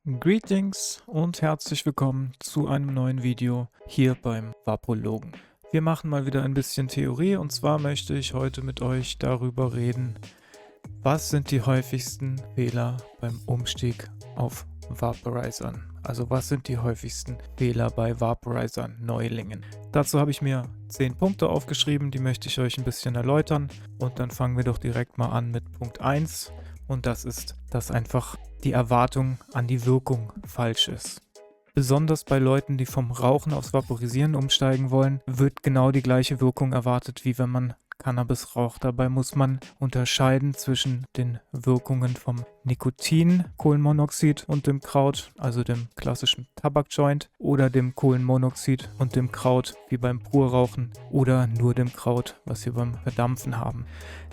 Greetings und herzlich willkommen zu einem neuen Video hier beim Vaporologen. Wir machen mal wieder ein bisschen Theorie und zwar möchte ich heute mit euch darüber reden, was sind die häufigsten Fehler beim Umstieg auf Vaporizern? Also was sind die häufigsten Fehler bei Vaporizern-Neulingen? Dazu habe ich mir 10 Punkte aufgeschrieben, die möchte ich euch ein bisschen erläutern und dann fangen wir doch direkt mal an mit Punkt 1 und das ist, dass einfach die Erwartung an die Wirkung falsch ist. Besonders bei Leuten, die vom Rauchen aufs Vaporisieren umsteigen wollen, wird genau die gleiche Wirkung erwartet, wie wenn man Cannabis raucht. Dabei muss man unterscheiden zwischen den Wirkungen vom Nikotin, Kohlenmonoxid und dem Kraut, also dem klassischen Tabakjoint, oder dem Kohlenmonoxid und dem Kraut, wie beim Purrauchen, oder nur dem Kraut, was wir beim Verdampfen haben.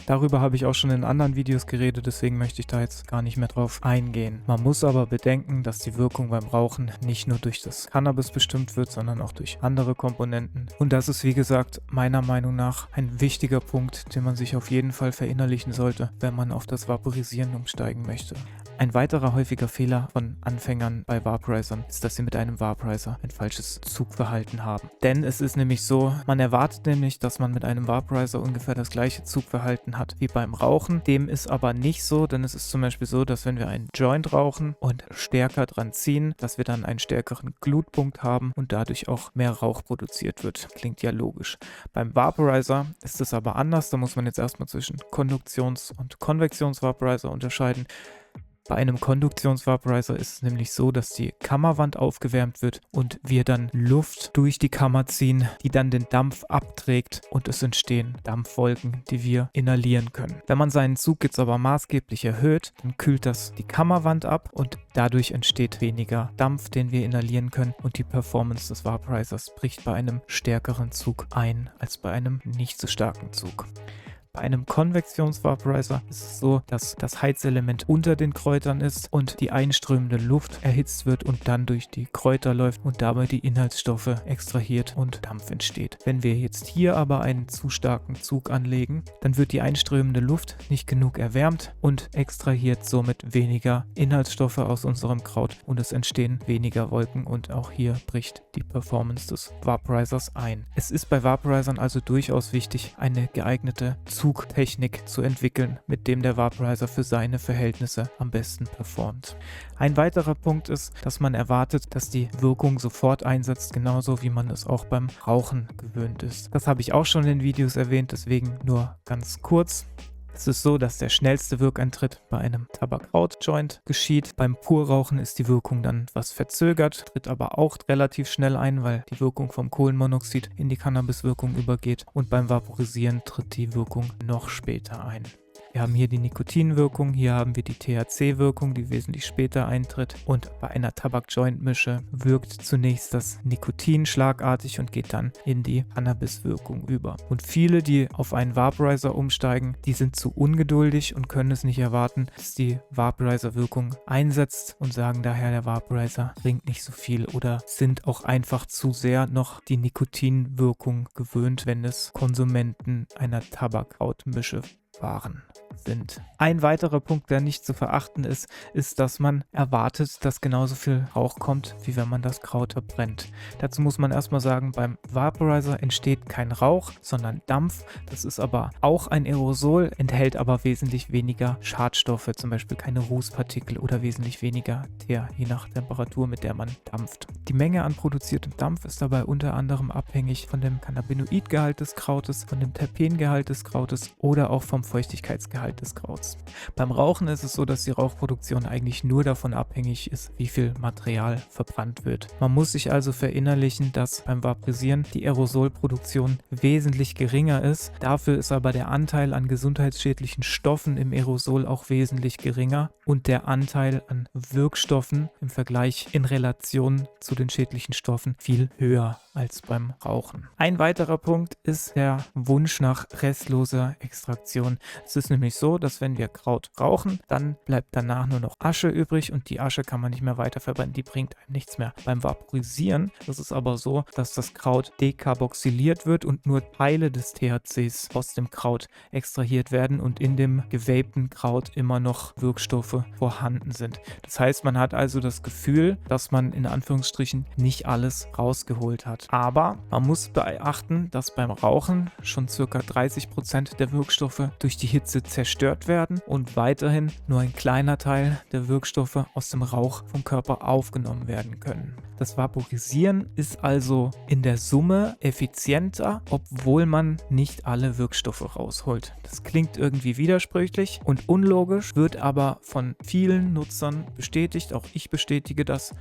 Darüber habe ich auch schon in anderen Videos geredet, deswegen möchte ich da jetzt gar nicht mehr drauf eingehen. Man muss aber bedenken, dass die Wirkung beim Rauchen nicht nur durch das Cannabis bestimmt wird, sondern auch durch andere Komponenten. Und das ist, wie gesagt, meiner Meinung nach ein wichtiger Punkt, den man sich auf jeden Fall verinnerlichen sollte, wenn man auf das Vaporisieren umsteigen möchte. Ein weiterer häufiger Fehler von Anfängern bei Vaporizern ist, dass sie mit einem Vaporizer ein falsches Zugverhalten haben. Denn es ist nämlich so, man erwartet nämlich, dass man mit einem Vaporizer ungefähr das gleiche Zugverhalten hat wie beim Rauchen. Dem ist aber nicht so, denn es ist zum Beispiel so, dass wenn wir einen Joint rauchen und stärker dran ziehen, dass wir dann einen stärkeren Glutpunkt haben und dadurch auch mehr Rauch produziert wird. Klingt ja logisch. Beim Vaporizer ist es aber anders, da muss man jetzt erstmal zwischen Konduktions- und Konvektionsvaporizer unterscheiden. Bei einem Konduktionsvaporizer ist es nämlich so, dass die Kammerwand aufgewärmt wird und wir dann Luft durch die Kammer ziehen, die dann den Dampf abträgt und es entstehen Dampfwolken, die wir inhalieren können. Wenn man seinen Zug jetzt aber maßgeblich erhöht, dann kühlt das die Kammerwand ab und dadurch entsteht weniger Dampf, den wir inhalieren können und die Performance des Vaporizers bricht bei einem stärkeren Zug ein als bei einem nicht so starken Zug. Bei einem Konvektionsvaporizer ist es so, dass das Heizelement unter den Kräutern ist und die einströmende Luft erhitzt wird und dann durch die Kräuter läuft und dabei die Inhaltsstoffe extrahiert und Dampf entsteht. Wenn wir jetzt hier aber einen zu starken Zug anlegen, dann wird die einströmende Luft nicht genug erwärmt und extrahiert somit weniger Inhaltsstoffe aus unserem Kraut und es entstehen weniger Wolken und auch hier bricht die Performance des Vaporizers ein. Es ist bei Vaporizern also durchaus wichtig, eine geeignete Zugtechnik zu entwickeln, mit dem der Vaporizer für seine Verhältnisse am besten performt. Ein weiterer Punkt ist, dass man erwartet, dass die Wirkung sofort einsetzt, genauso wie man es auch beim Rauchen gewöhnt ist. Das habe ich auch schon in Videos erwähnt, deswegen nur ganz kurz. Es ist so, dass der schnellste Wirkeintritt bei einem Tabak-Kraut-Joint geschieht. Beim Purrauchen ist die Wirkung dann etwas verzögert, tritt aber auch relativ schnell ein, weil die Wirkung vom Kohlenmonoxid in die Cannabiswirkung übergeht und beim Vaporisieren tritt die Wirkung noch später ein. Wir haben hier die Nikotinwirkung, hier haben wir die THC-Wirkung, die wesentlich später eintritt und bei einer Tabak-Joint-Mische wirkt zunächst das Nikotin schlagartig und geht dann in die Cannabis-Wirkung über. Und viele, die auf einen Vaporizer umsteigen, die sind zu ungeduldig und können es nicht erwarten, dass die Vaporizer-Wirkung einsetzt und sagen daher, der Vaporizer bringt nicht so viel oder sind auch einfach zu sehr noch die Nikotinwirkung gewöhnt, wenn es Konsumenten einer Tabak-Kraut-Mische sind. Ein weiterer Punkt, der nicht zu verachten ist, dass man erwartet, dass genauso viel Rauch kommt, wie wenn man das Kraut verbrennt. Dazu muss man erstmal sagen, beim Vaporizer entsteht kein Rauch, sondern Dampf. Das ist aber auch ein Aerosol, enthält aber wesentlich weniger Schadstoffe, zum Beispiel keine Rußpartikel oder wesentlich weniger Teer, je nach Temperatur, mit der man dampft. Die Menge an produziertem Dampf ist dabei unter anderem abhängig von dem Cannabinoidgehalt des Krautes, von dem Terpengehalt des Krautes oder auch vom Feuchtigkeitsgehalt des Krauts. Beim Rauchen ist es so, dass die Rauchproduktion eigentlich nur davon abhängig ist, wie viel Material verbrannt wird. Man muss sich also verinnerlichen, dass beim Vaporisieren die Aerosolproduktion wesentlich geringer ist. Dafür ist aber der Anteil an gesundheitsschädlichen Stoffen im Aerosol auch wesentlich geringer und der Anteil an Wirkstoffen im Vergleich in Relation zu den schädlichen Stoffen viel höher. als beim Rauchen. Ein weiterer Punkt ist der Wunsch nach restloser Extraktion. Es ist nämlich so, dass wenn wir Kraut rauchen, dann bleibt danach nur noch Asche übrig und die Asche kann man nicht mehr weiter verbrennen, die bringt einem nichts mehr. Beim Vaporisieren ist es aber so, dass das Kraut dekarboxyliert wird und nur Teile des THCs aus dem Kraut extrahiert werden und in dem gewapten Kraut immer noch Wirkstoffe vorhanden sind. Das heißt, man hat also das Gefühl, dass man in Anführungsstrichen nicht alles rausgeholt hat. Aber man muss beachten, dass beim Rauchen schon ca. 30% der Wirkstoffe durch die Hitze zerstört werden und weiterhin nur ein kleiner Teil der Wirkstoffe aus dem Rauch vom Körper aufgenommen werden können. Das Vaporisieren ist also in der Summe effizienter, obwohl man nicht alle Wirkstoffe rausholt. Das klingt irgendwie widersprüchlich und unlogisch, wird aber von vielen Nutzern bestätigt. Auch ich bestätige das.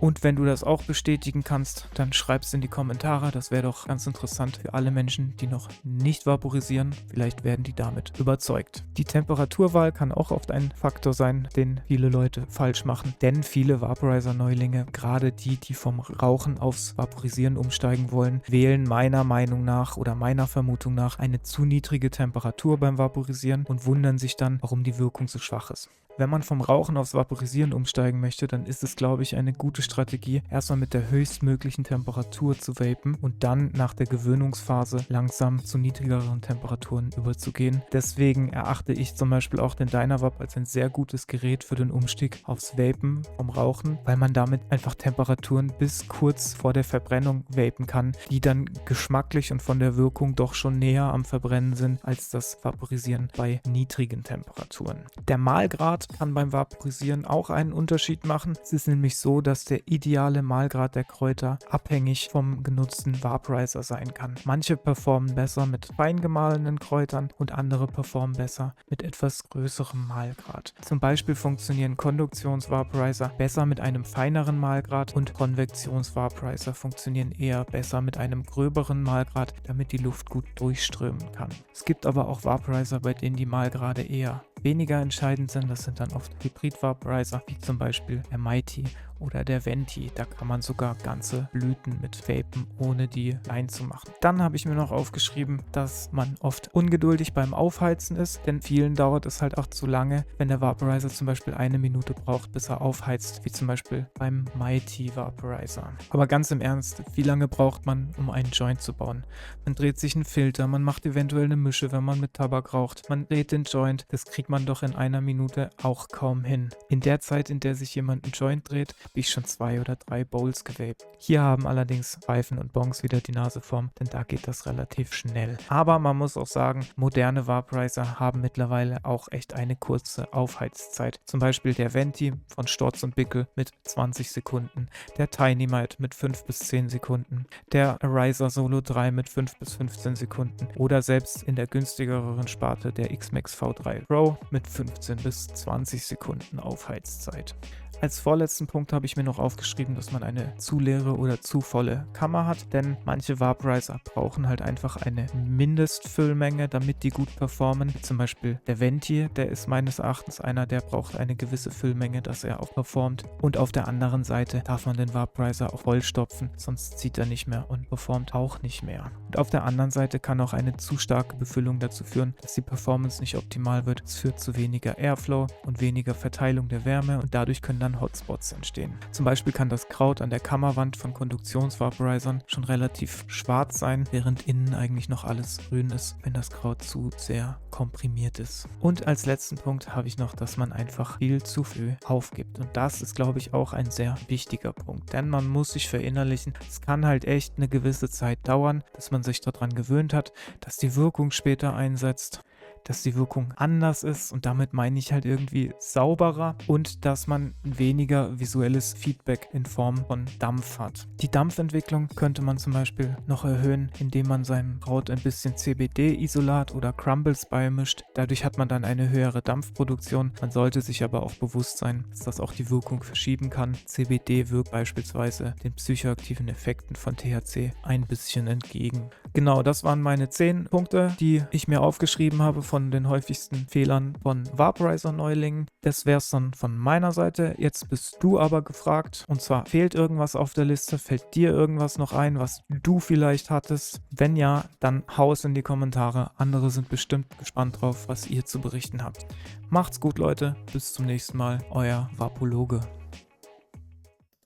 Und wenn du das auch bestätigen kannst, dann schreib es in die Kommentare. Das wäre doch ganz interessant für alle Menschen, die noch nicht vaporisieren. Vielleicht werden die damit überzeugt. Die Temperaturwahl kann auch oft ein Faktor sein, den viele Leute falsch machen. Denn viele Vaporizer-Neulinge, gerade die vom Rauchen aufs Vaporisieren umsteigen wollen, wählen meiner Meinung nach oder meiner Vermutung nach eine zu niedrige Temperatur beim Vaporisieren und wundern sich dann, warum die Wirkung so schwach ist. Wenn man vom Rauchen aufs Vaporisieren umsteigen möchte, dann ist es, glaube ich, eine gute Strategie, erstmal mit der höchstmöglichen Temperatur zu vapen und dann nach der Gewöhnungsphase langsam zu niedrigeren Temperaturen überzugehen. Deswegen erachte ich zum Beispiel auch den Dynavap als ein sehr gutes Gerät für den Umstieg aufs Vapen vom Rauchen, weil man damit einfach Temperaturen bis kurz vor der Verbrennung vapen kann, die dann geschmacklich und von der Wirkung doch schon näher am Verbrennen sind als das Vaporisieren bei niedrigen Temperaturen. Der Mahlgrad kann beim Vaporisieren auch einen Unterschied machen. Es ist nämlich so, dass der ideale Mahlgrad der Kräuter abhängig vom genutzten Vaporizer sein kann. Manche performen besser mit fein gemahlenen Kräutern und andere performen besser mit etwas größerem Mahlgrad. Zum Beispiel funktionieren Konduktionsvaporizer besser mit einem feineren Mahlgrad und Konvektionsvaporizer funktionieren eher besser mit einem gröberen Mahlgrad, damit die Luft gut durchströmen kann. Es gibt aber auch Vaporizer, bei denen die Mahlgrade eher weniger entscheidend sind. Das sind dann oft Hybrid-Vaporizer, wie zum Beispiel der Mighty oder der Venti. Da kann man sogar ganze Blüten mit vapen, ohne die klein zu machen. Dann habe ich mir noch aufgeschrieben, dass man oft ungeduldig beim Aufheizen ist, denn vielen dauert es halt auch zu lange, wenn der Vaporizer zum Beispiel 1 Minute braucht, bis er aufheizt, wie zum Beispiel beim Mighty Vaporizer. Aber ganz im Ernst, wie lange braucht man, um einen Joint zu bauen? Man dreht sich einen Filter, man macht eventuell eine Mische, wenn man mit Tabak raucht, man dreht den Joint, das kriegt man doch in 1 Minute auch kaum hin. In der Zeit, in der sich jemand einen Joint dreht, habe ich schon 2 oder 3 Bowls gewaped. Hier haben allerdings Pfeifen und Bongs wieder die Nase vorn, denn da geht das relativ schnell. Aber man muss auch sagen, moderne Vaporizer haben mittlerweile auch echt eine kurze Aufheizzeit. Zum Beispiel der Venti von Storz und Bickel mit 20 Sekunden, der Tiny Mite mit 5 bis 10 Sekunden, der Arizer Solo 3 mit 5 bis 15 Sekunden oder selbst in der günstigeren Sparte der X-Max V3 Pro mit 15 bis 20 Sekunden Aufheizzeit. Als vorletzten Punkt habe ich mir noch aufgeschrieben, dass man eine zu leere oder zu volle Kammer hat, denn manche Vaporizer brauchen halt einfach eine Mindestfüllmenge, damit die gut performen. Zum Beispiel der Venti, der ist meines Erachtens einer, der braucht eine gewisse Füllmenge, dass er auch performt. Und auf der anderen Seite darf man den Vaporizer auch vollstopfen, sonst zieht er nicht mehr und performt auch nicht mehr. Und auf der anderen Seite kann auch eine zu starke Befüllung dazu führen, dass die Performance nicht optimal wird. Es führt zu weniger Airflow und weniger Verteilung der Wärme und dadurch können dann Hotspots entstehen. Zum Beispiel kann das Kraut an der Kammerwand von Konduktionsvaporizern schon relativ schwarz sein, während innen eigentlich noch alles grün ist, wenn das Kraut zu sehr komprimiert ist. Und als letzten Punkt habe ich noch, dass man einfach viel zu früh aufgibt. Und das ist, glaube ich, auch ein sehr wichtiger Punkt, denn man muss sich verinnerlichen, es kann halt echt eine gewisse Zeit dauern, dass man sich daran gewöhnt hat, dass die Wirkung später einsetzt, dass die Wirkung anders ist und damit meine ich halt irgendwie sauberer und dass man weniger visuelles Feedback in Form von Dampf hat. Die Dampfentwicklung könnte man zum Beispiel noch erhöhen, indem man seinem Kraut ein bisschen CBD-Isolat oder Crumbles beimischt. Dadurch hat man dann eine höhere Dampfproduktion. Man sollte sich aber auch bewusst sein, dass das auch die Wirkung verschieben kann. CBD wirkt beispielsweise den psychoaktiven Effekten von THC ein bisschen entgegen. Genau, das waren meine 10 Punkte, die ich mir aufgeschrieben habe von den häufigsten Fehlern von Vaporizer-Neulingen. Das wäre es dann von meiner Seite. Jetzt bist du aber gefragt. Und zwar, fehlt irgendwas auf der Liste? Fällt dir irgendwas noch ein, was du vielleicht hattest? Wenn ja, dann hau es in die Kommentare. Andere sind bestimmt gespannt drauf, was ihr zu berichten habt. Macht's gut, Leute. Bis zum nächsten Mal. Euer Vapologe.